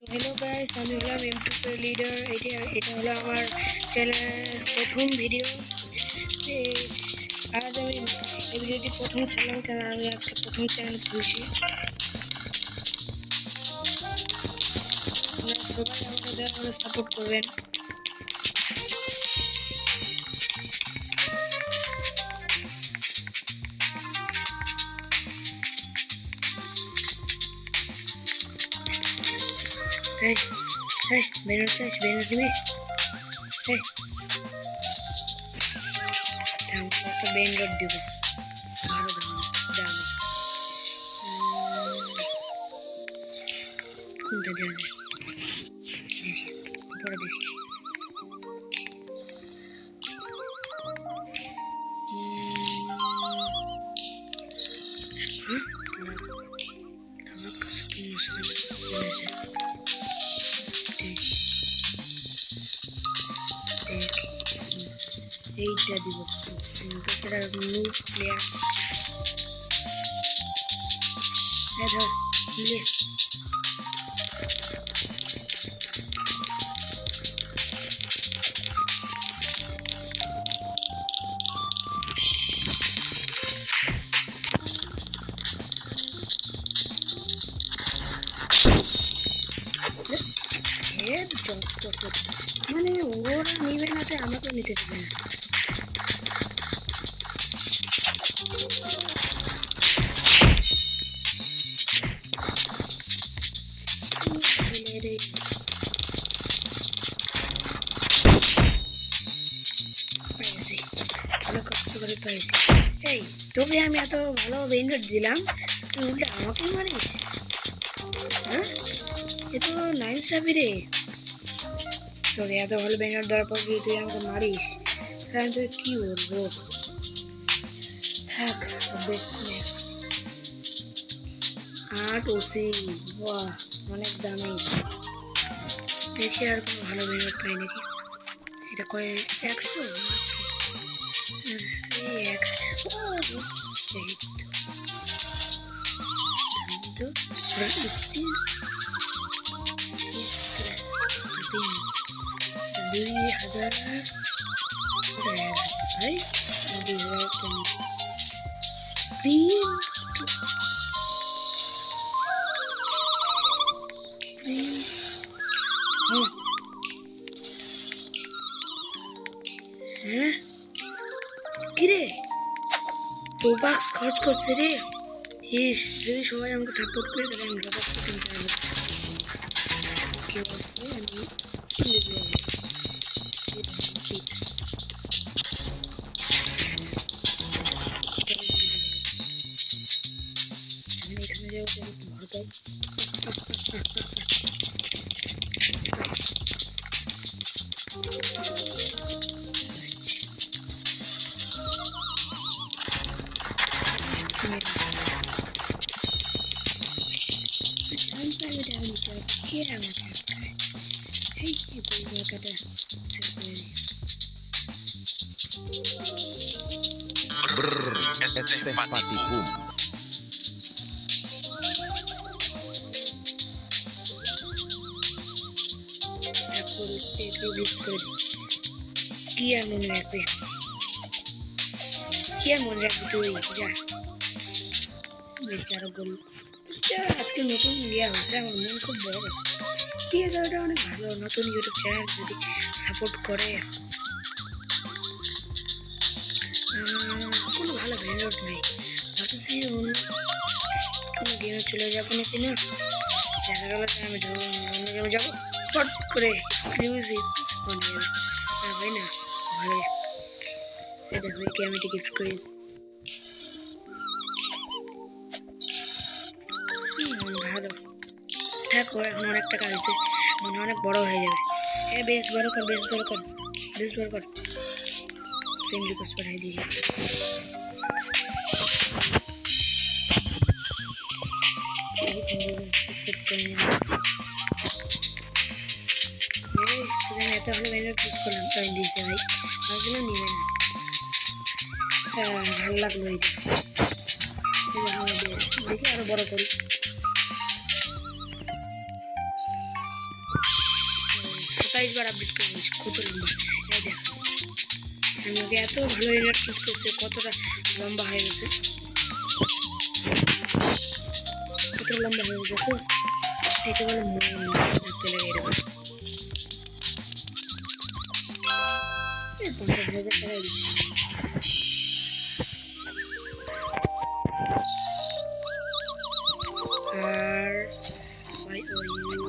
Hello guys আমি হলাম M2 leader. এটা হলো আমার চ্যানেলের প্রথম ভিডিও। আজ আমি এই ভিডিওটি প্রথম ছিলাম কারণ আমি আজকে প্রথম চ্যানেল খুলছি। আপনারা সবাই আমাকে দয়া করে সাপোর্ট করবেন। Hey, hey, bener ini. Hey, tanpa ke bandot juga. Baru dalam. Kunta dia. Apa deh? Hah? Kenapa kesepian sekali? এইটা দিব তাছাড়া নিউ প্লেয়ার ধর নিলে মানে ওরা নিবে না তো আমাকে নিতে দেবে না। এই তোকে আমি এত ভালো বেন্ডার দিলাম, তুই উল্টে আমাকে মারিস? হ্যাঁ, এ তো নাইন সাবি রে। তোকে এত ভালো বেন্ডার দেওয়ার পর যদি তুই আমাকে মারিস তাহলে তুই কি বলবো? থাক, 8 ওসি, বাহ অনেক দামি। দেখি আর কোনো ভালো বেন্ডার পাই নাকি। এটা কয় 100 এই 100 হ্যাঁ কিরে রোবাক্স খরচ করছে রে। ইস, যদি সবাই আমাকে সাপোর্ট করে তাহলে আমি রোবাক্স কিনতে পারবো। কি অবস্থা, আমি কিনে দেবো। এখানে যাবো ভর পাই। Este Paticum. কি আর মনে রাখবে, কি আর মনে রাখবে তুই? যা বেচারা গরু। আজকে নতুন ইয়ে হচ্ছে, আমার মন খুব বড়। দিয়ে দেওয়াটা অনেক ভালো, নতুন ইউটিউব চ্যানেল যদি সাপোর্ট করে। কোনো ভালো ভেন্ডর নেই, ভাবছি অন্য কোনো গেমে চলে যাবো নাকি না। দেখা গেল যে আমি অন্য গেমে যাবো, ফট করে এক্সক্লুসিভ ভাই না ভালো। এটা হয়ে গেমটি গিফট করিস, ভালো থাকো। এখন অনেক টাকা হয়েছে, মনে অনেক বড় হয়ে যাবে। বেশ বড় কর, বেশ বড় কর, বেশ বড় কর। ফ্রেন্ড রিকোয়েস্ট পাঠাই দিই। এত ভালো ব্যানার ক্লিক করলাম, তাই দিয়েছে ভাই, ভাবছিল নিবে না। ভালো লাগলো এটা। দেখি আরো বড় করি। 22 বার আপডেট করে দিয়েছি, কত লম্বা। এই দেখো আমি ওকে এত ভালো রিলেট করছে, কতটা লম্বা হয়ে গেছে, কত লম্বা হয়ে গেছে। এটা বলে মন ধরতে লাগে এরকম। 50,000 টাকা দিচ্ছি। আর why are you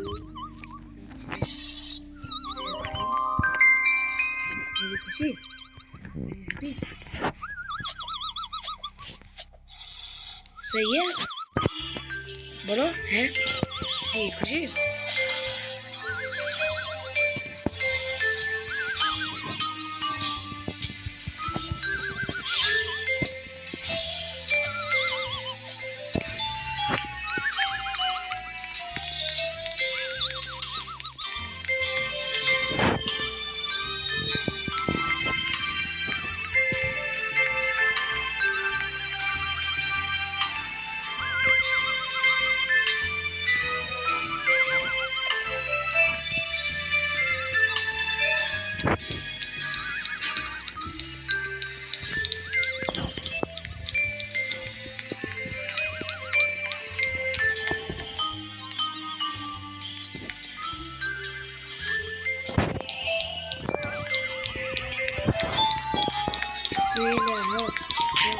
খুশি? হ্যাপি? Say yes. বলো হ্যাঁ, কি খুশি?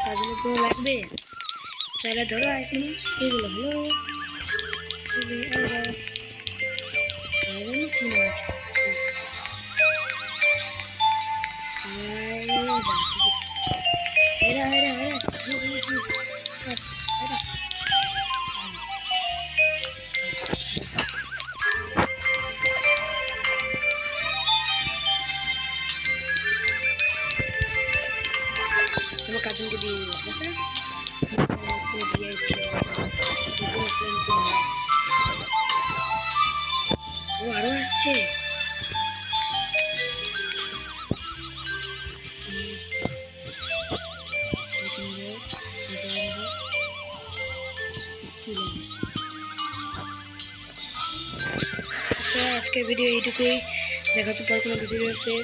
কাজের তো লাগবে, তাহলে ধরো এখন এগুলো হলো আমার কাজিনকে দিয়ে দিল, ঠিক আছে? ও আরো আসছে। আচ্ছা আজকের ভিডিও এইটুকুই, দেখা হচ্ছে পরে কোনো ভিডিওতে।